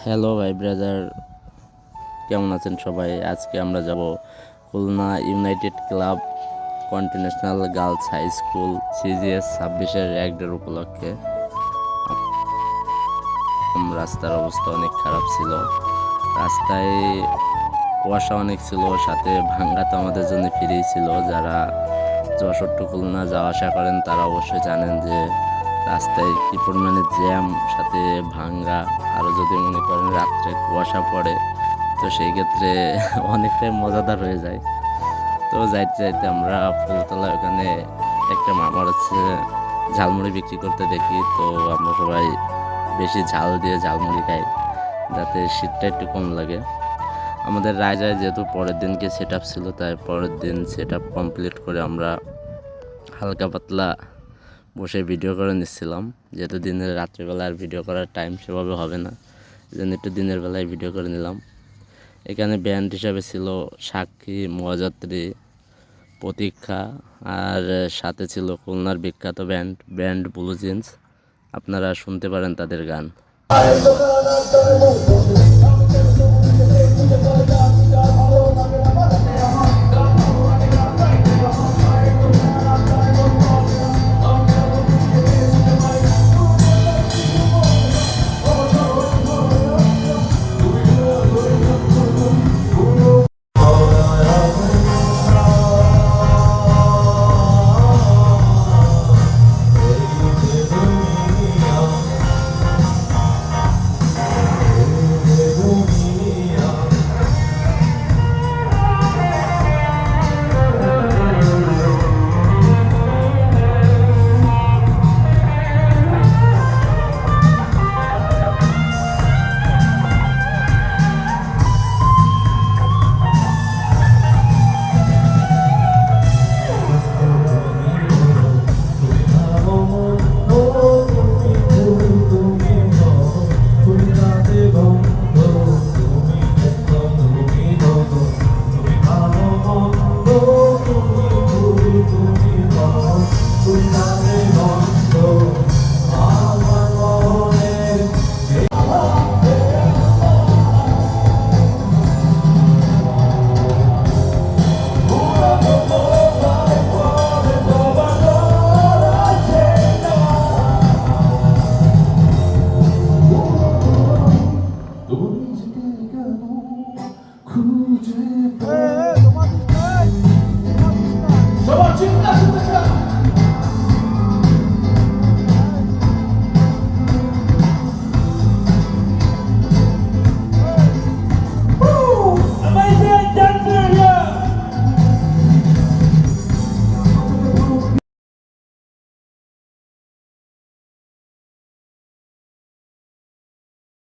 Hello ভাই brother, কেমন আছেন সবাই? আজকে আমরা যাব Khulna united club continental girls high school CGS 26-এর এক ডের উপলক্ষে। রাস্তার অবস্থা অনেক খারাপ ছিল, রাস্তায় কুয়াশা অনেক ছিল, সাথে ভাঙ্গা তো আমাদের জন্য ফ্রিই ছিল। যারা যশোর টু খুলনা যাওয়া আসা করেন তারা অবশ্যই জানেন যে রাস্তায় কী পরিমাণে জ্যাম, সাথে ভাঙ্গা। আরও যদি মনে করেন রাত্রে কুয়াশা পড়ে তো সেই ক্ষেত্রে অনেকটাই মজাদার হয়ে যায়। তো যাইতে যাইতে আমরা ফুলতলা ওখানে একটা মামার ঝালমুড়ি বিক্রি করতে দেখি। তো আমরা সবাই বেশি ঝাল দিয়ে ঝালমুড়ি খাই যাতে শীতটা একটু কম লাগে। আমাদের রায়জায় যেহেতু পরের দিনকে সেট আপ ছিল, তাই পরের দিন সেট আপ কমপ্লিট করে আমরা হালকা পাতলা বসে ভিডিও করে নিচ্ছিলাম, যেহেতু দিনের রাত্রিবেলা আর ভিডিও করার টাইম সেভাবে হবে না, এই জন্য একটু দিনের বেলায় ভিডিও করে নিলাম। এখানে ব্যান্ড হিসাবে ছিল সাক্ষী, মহাযাত্রী, প্রতীক্ষা, আর সাথে ছিল খুলনার বিখ্যাত ব্যান্ড ব্লু জিন্স। আপনারা শুনতে পারেন তাদের গান। সবার চিন্তা শুনতে চান